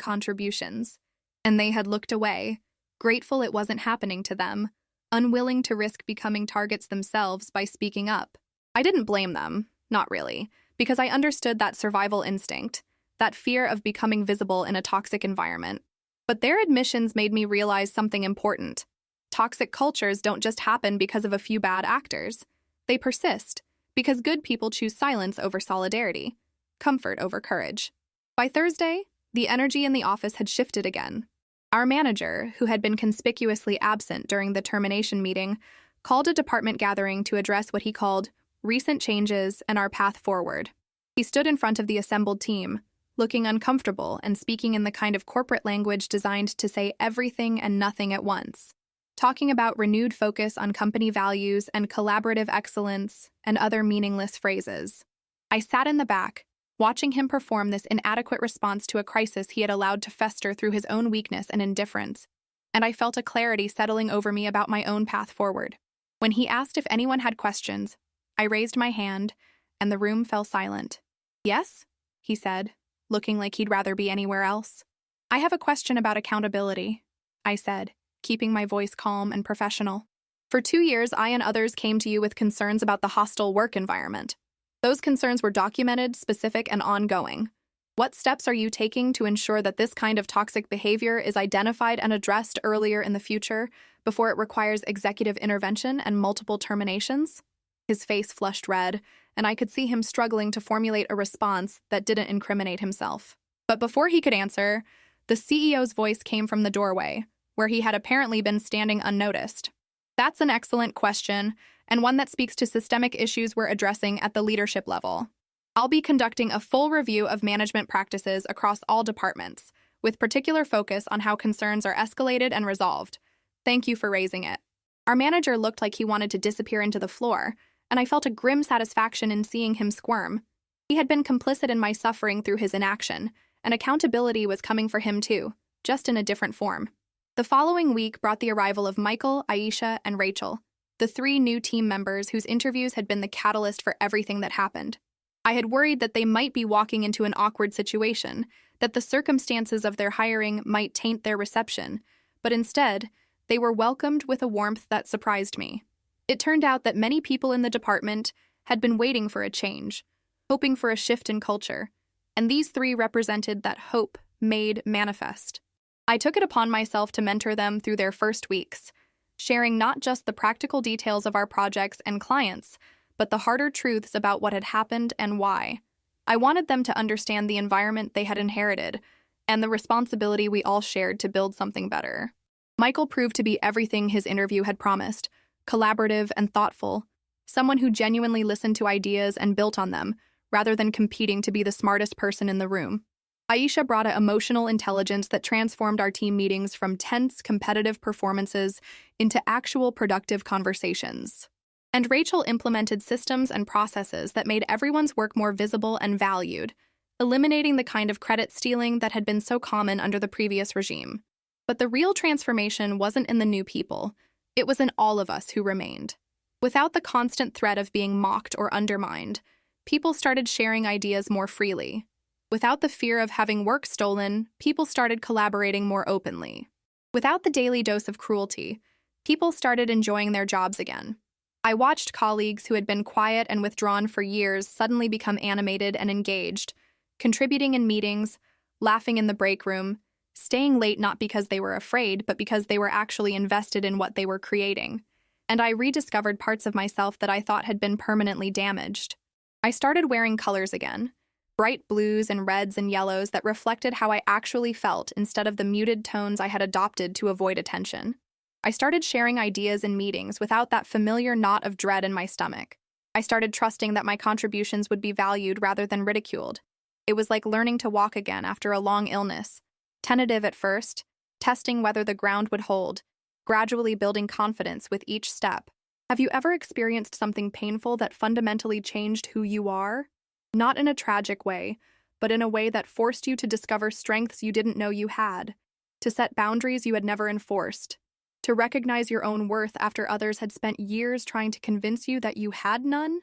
contributions, and they had looked away, grateful it wasn't happening to them, unwilling to risk becoming targets themselves by speaking up. I didn't blame them, not really, because I understood that survival instinct, that fear of becoming visible in a toxic environment. But their admissions made me realize something important. Toxic cultures don't just happen because of a few bad actors. They persist because good people choose silence over solidarity, comfort over courage. By Thursday, the energy in the office had shifted again. Our manager, who had been conspicuously absent during the termination meeting, called a department gathering to address what he called recent changes and our path forward. He stood in front of the assembled team, looking uncomfortable and speaking in the kind of corporate language designed to say everything and nothing at once, talking about renewed focus on company values and collaborative excellence and other meaningless phrases. I sat in the back, watching him perform this inadequate response to a crisis he had allowed to fester through his own weakness and indifference, and I felt a clarity settling over me about my own path forward. When he asked if anyone had questions, I raised my hand, and the room fell silent. "Yes?" he said, looking like he'd rather be anywhere else. "I have a question about accountability," I said, keeping my voice calm and professional. "For 2 years, I and others came to you with concerns about the hostile work environment. Those concerns were documented, specific, and ongoing. What steps are you taking to ensure that this kind of toxic behavior is identified and addressed earlier in the future, before it requires executive intervention and multiple terminations?" His face flushed red, and I could see him struggling to formulate a response that didn't incriminate himself. But before he could answer, the CEO's voice came from the doorway, where he had apparently been standing unnoticed. "That's an excellent question, and one that speaks to systemic issues we're addressing at the leadership level. I'll be conducting a full review of management practices across all departments, with particular focus on how concerns are escalated and resolved. Thank you for raising it." Our manager looked like he wanted to disappear into the floor, and I felt a grim satisfaction in seeing him squirm. He had been complicit in my suffering through his inaction, and accountability was coming for him too, just in a different form. The following week brought the arrival of Michael, Aisha, and Rachel, the 3 new team members whose interviews had been the catalyst for everything that happened. I had worried that they might be walking into an awkward situation, that the circumstances of their hiring might taint their reception, but instead, they were welcomed with a warmth that surprised me. It turned out that many people in the department had been waiting for a change, hoping for a shift in culture, and these 3 represented that hope made manifest. I took it upon myself to mentor them through their first weeks, sharing not just the practical details of our projects and clients, but the harder truths about what had happened and why. I wanted them to understand the environment they had inherited and the responsibility we all shared to build something better. Michael proved to be everything his interview had promised: collaborative and thoughtful, someone who genuinely listened to ideas and built on them, rather than competing to be the smartest person in the room. Aisha brought an emotional intelligence that transformed our team meetings from tense, competitive performances into actual productive conversations. And Rachel implemented systems and processes that made everyone's work more visible and valued, eliminating the kind of credit stealing that had been so common under the previous regime. But the real transformation wasn't in the new people, it was in all of us who remained. Without the constant threat of being mocked or undermined, people started sharing ideas more freely. Without the fear of having work stolen, people started collaborating more openly. Without the daily dose of cruelty, people started enjoying their jobs again. I watched colleagues who had been quiet and withdrawn for years suddenly become animated and engaged, contributing in meetings, laughing in the break room, staying late not because they were afraid, but because they were actually invested in what they were creating. And I rediscovered parts of myself that I thought had been permanently damaged. I started wearing colors again, bright blues and reds and yellows that reflected how I actually felt instead of the muted tones I had adopted to avoid attention. I started sharing ideas in meetings without that familiar knot of dread in my stomach. I started trusting that my contributions would be valued rather than ridiculed. It was like learning to walk again after a long illness, tentative at first, testing whether the ground would hold, gradually building confidence with each step. Have you ever experienced something painful that fundamentally changed who you are? Not in a tragic way, but in a way that forced you to discover strengths you didn't know you had, to set boundaries you had never enforced, to recognize your own worth after others had spent years trying to convince you that you had none?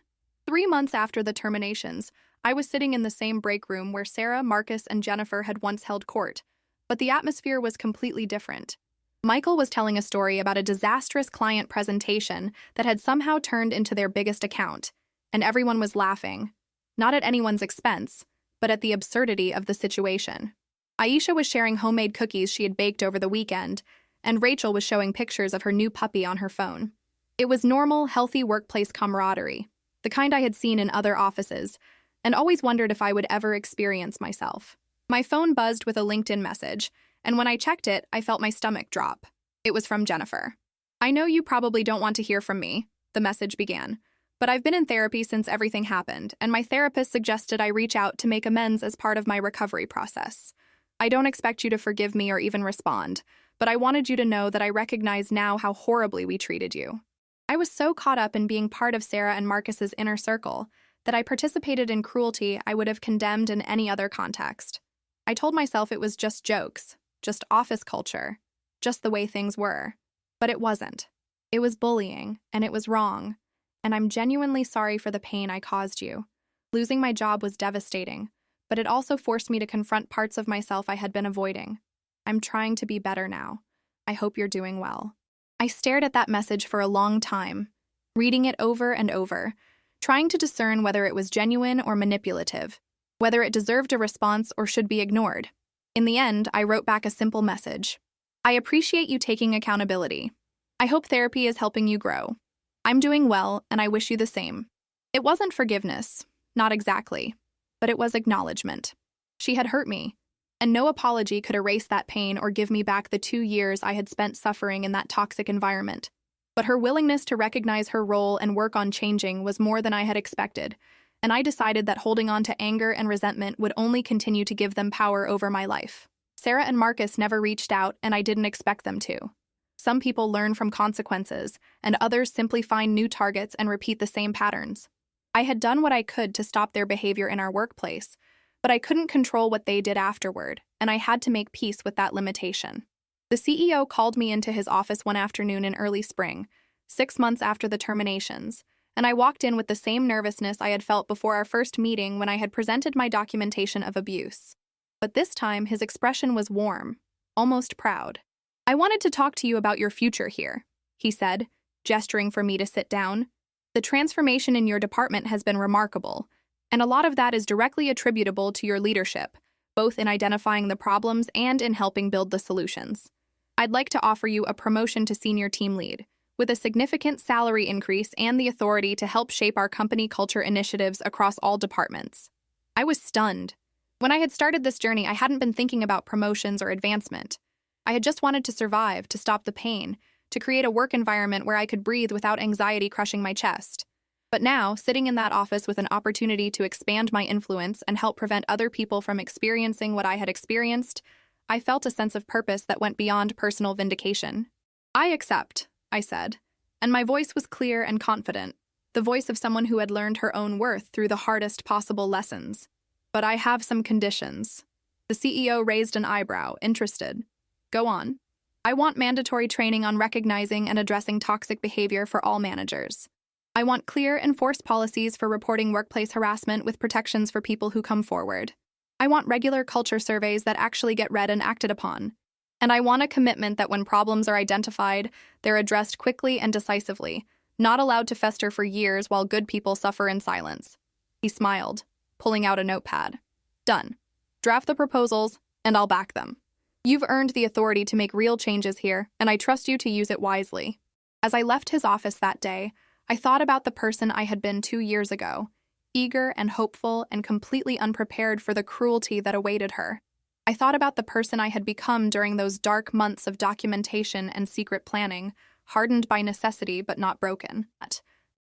3 months after the terminations, I was sitting in the same break room where Sarah, Marcus, and Jennifer had once held court, but the atmosphere was completely different. Michael was telling a story about a disastrous client presentation that had somehow turned into their biggest account, and everyone was laughing, not at anyone's expense, but at the absurdity of the situation. Aisha was sharing homemade cookies she had baked over the weekend, and Rachel was showing pictures of her new puppy on her phone. It was normal, healthy workplace camaraderie, the kind I had seen in other offices, and always wondered if I would ever experience myself. My phone buzzed with a LinkedIn message, and when I checked it, I felt my stomach drop. It was from Jennifer. "I know you probably don't want to hear from me," the message began, "but I've been in therapy since everything happened, and my therapist suggested I reach out to make amends as part of my recovery process. I don't expect you to forgive me or even respond, but I wanted you to know that I recognize now how horribly we treated you." I was so caught up in being part of Sarah and Marcus's inner circle that I participated in cruelty I would have condemned in any other context. I told myself it was just jokes, just office culture, just the way things were. But it wasn't. It was bullying, and it was wrong, and I'm genuinely sorry for the pain I caused you. Losing my job was devastating, but it also forced me to confront parts of myself I had been avoiding. I'm trying to be better now. I hope you're doing well. I stared at that message for a long time, reading it over and over, trying to discern whether it was genuine or manipulative, whether it deserved a response or should be ignored. In the end, I wrote back a simple message. "I appreciate you taking accountability. I hope therapy is helping you grow. I'm doing well, and I wish you the same." It wasn't forgiveness, not exactly, but it was acknowledgement. She had hurt me, and no apology could erase that pain or give me back the 2 years I had spent suffering in that toxic environment. But her willingness to recognize her role and work on changing was more than I had expected, and I decided that holding on to anger and resentment would only continue to give them power over my life. Sarah and Marcus never reached out, and I didn't expect them to. Some people learn from consequences, and others simply find new targets and repeat the same patterns. I had done what I could to stop their behavior in our workplace, but I couldn't control what they did afterward, and I had to make peace with that limitation. The CEO called me into his office one afternoon in early spring, 6 months after the terminations, and I walked in with the same nervousness I had felt before our first meeting when I had presented my documentation of abuse. But this time, his expression was warm, almost proud. "I wanted to talk to you about your future here," he said, gesturing for me to sit down. "The transformation in your department has been remarkable, and a lot of that is directly attributable to your leadership, both in identifying the problems and in helping build the solutions. I'd like to offer you a promotion to senior team lead, with a significant salary increase and the authority to help shape our company culture initiatives across all departments." I was stunned. When I had started this journey, I hadn't been thinking about promotions or advancement. I had just wanted to survive, to stop the pain, to create a work environment where I could breathe without anxiety crushing my chest. But now, sitting in that office with an opportunity to expand my influence and help prevent other people from experiencing what I had experienced, I felt a sense of purpose that went beyond personal vindication. I accept, I said, and my voice was clear and confident, the voice of someone who had learned her own worth through the hardest possible lessons. But I have some conditions. The CEO raised an eyebrow, interested. Go on. I want mandatory training on recognizing and addressing toxic behavior for all managers. I want clear, enforced policies for reporting workplace harassment with protections for people who come forward. I want regular culture surveys that actually get read and acted upon. And I want a commitment that when problems are identified, they're addressed quickly and decisively, not allowed to fester for years while good people suffer in silence. He smiled, pulling out a notepad. Done. Draft the proposals, and I'll back them. You've earned the authority to make real changes here, and I trust you to use it wisely. As I left his office that day, I thought about the person I had been 2 years ago, eager and hopeful and completely unprepared for the cruelty that awaited her. I thought about the person I had become during those dark months of documentation and secret planning, hardened by necessity but not broken.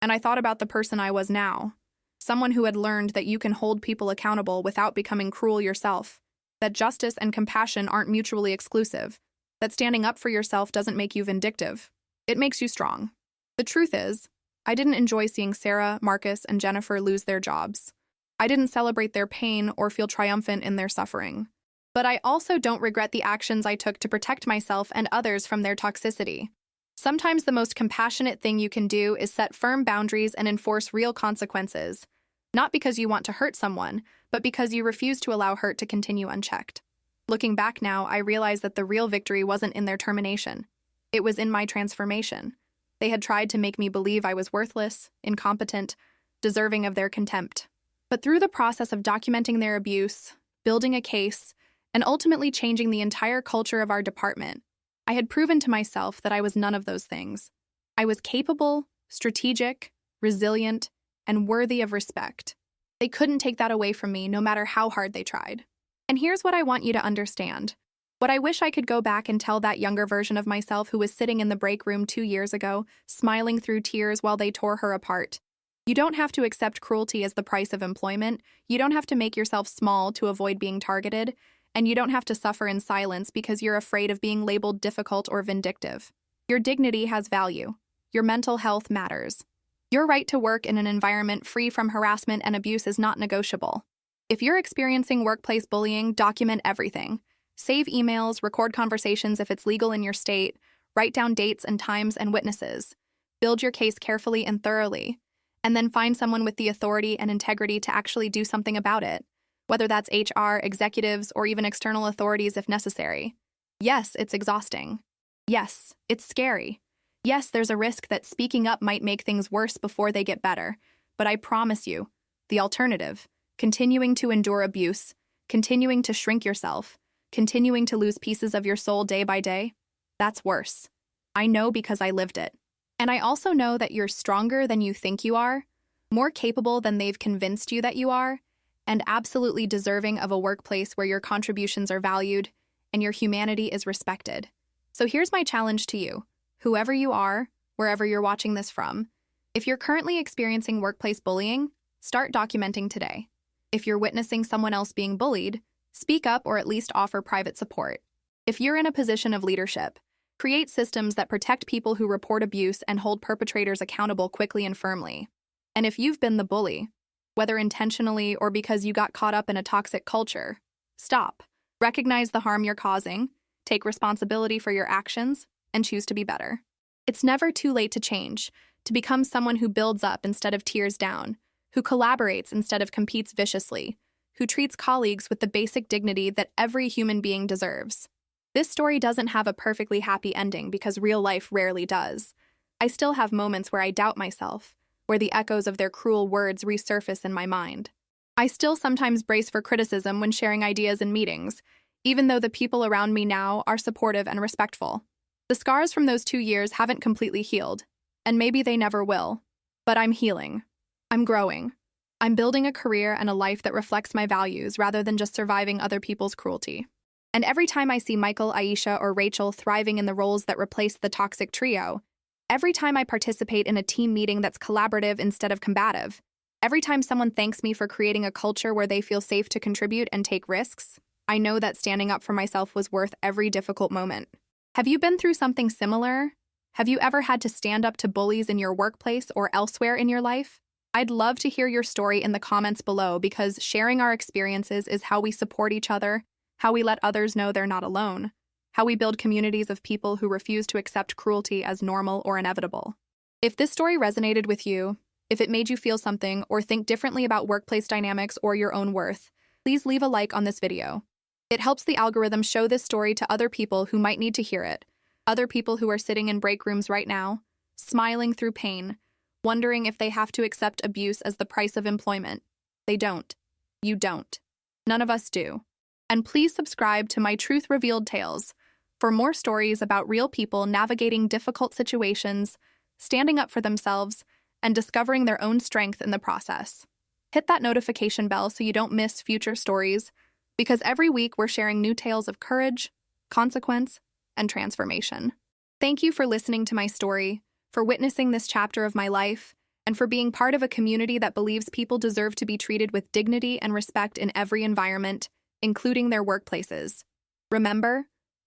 And I thought about the person I was now, someone who had learned that you can hold people accountable without becoming cruel yourself, that justice and compassion aren't mutually exclusive, that standing up for yourself doesn't make you vindictive. It makes you strong. The truth is, I didn't enjoy seeing Sarah, Marcus, and Jennifer lose their jobs. I didn't celebrate their pain or feel triumphant in their suffering. But I also don't regret the actions I took to protect myself and others from their toxicity. Sometimes the most compassionate thing you can do is set firm boundaries and enforce real consequences, not because you want to hurt someone, but because you refuse to allow hurt to continue unchecked. Looking back now, I realize that the real victory wasn't in their termination. It was in my transformation. They had tried to make me believe I was worthless, incompetent, deserving of their contempt. But through the process of documenting their abuse, building a case, and ultimately changing the entire culture of our department, I had proven to myself that I was none of those things. I was capable, strategic, resilient, and worthy of respect. They couldn't take that away from me, no matter how hard they tried. And here's what I want you to understand. What I wish I could go back and tell that younger version of myself who was sitting in the break room 2 years ago, smiling through tears while they tore her apart. You don't have to accept cruelty as the price of employment. You don't have to make yourself small to avoid being targeted. And you don't have to suffer in silence because you're afraid of being labeled difficult or vindictive. Your dignity has value. Your mental health matters. Your right to work in an environment free from harassment and abuse is not negotiable. If you're experiencing workplace bullying, document everything. Save emails, record conversations if it's legal in your state, write down dates and times and witnesses. Build your case carefully and thoroughly, and then find someone with the authority and integrity to actually do something about it, whether that's HR, executives, or even external authorities if necessary. Yes, it's exhausting. Yes, it's scary. Yes, there's a risk that speaking up might make things worse before they get better, but I promise you, the alternative, continuing to endure abuse, continuing to shrink yourself, continuing to lose pieces of your soul day by day, that's worse. I know because I lived it. And I also know that you're stronger than you think you are, more capable than they've convinced you that you are, and absolutely deserving of a workplace where your contributions are valued and your humanity is respected. So here's my challenge to you. Whoever you are, wherever you're watching this from, if you're currently experiencing workplace bullying, start documenting today. If you're witnessing someone else being bullied, speak up or at least offer private support. If you're in a position of leadership, create systems that protect people who report abuse and hold perpetrators accountable quickly and firmly. And if you've been the bully, whether intentionally or because you got caught up in a toxic culture, stop. Recognize the harm you're causing, take responsibility for your actions, and choose to be better. It's never too late to change, to become someone who builds up instead of tears down, who collaborates instead of competes viciously, who treats colleagues with the basic dignity that every human being deserves. This story doesn't have a perfectly happy ending because real life rarely does. I still have moments where I doubt myself, where the echoes of their cruel words resurface in my mind. I still sometimes brace for criticism when sharing ideas in meetings, even though the people around me now are supportive and respectful. The scars from those 2 years haven't completely healed, and maybe they never will. But I'm healing. I'm growing. I'm building a career and a life that reflects my values rather than just surviving other people's cruelty. And every time I see Michael, Aisha, or Rachel thriving in the roles that replaced the toxic trio, Every time I participate in a team meeting that's collaborative instead of combative. Every time someone thanks me for creating a culture where they feel safe to contribute and take risks, I know that standing up for myself was worth every difficult moment. Have you been through something similar? Have you ever had to stand up to bullies in your workplace or elsewhere in your life? I'd love to hear your story in the comments below because sharing our experiences is how we support each other, how we let others know they're not alone, how we build communities of people who refuse to accept cruelty as normal or inevitable. If this story resonated with you, if it made you feel something or think differently about workplace dynamics or your own worth, please leave a like on this video. It helps the algorithm show this story to other people who might need to hear it, other people who are sitting in break rooms right now, smiling through pain, wondering if they have to accept abuse as the price of employment. They don't. You don't. None of us do. And please subscribe to my Truth Revealed Tales for more stories about real people navigating difficult situations, standing up for themselves, and discovering their own strength in the process. Hit that notification bell so you don't miss future stories, because every week we're sharing new tales of courage, consequence, and transformation. Thank you for listening to my story, for witnessing this chapter of my life, and for being part of a community that believes people deserve to be treated with dignity and respect in every environment, including their workplaces. Remember,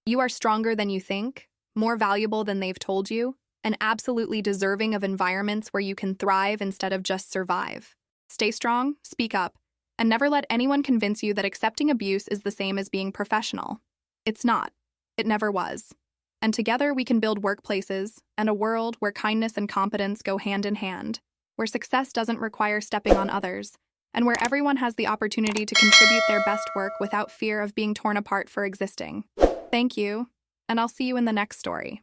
you are stronger than you think, more valuable than they've told you, and absolutely deserving of environments where you can thrive instead of just survive. Stay strong, speak up, and never let anyone convince you that accepting abuse is the same as being professional. It's not. It never was. And together we can build workplaces and a world where kindness and competence go hand in hand, where success doesn't require stepping on others, and where everyone has the opportunity to contribute their best work without fear of being torn apart for existing. Thank you, and I'll see you in the next story.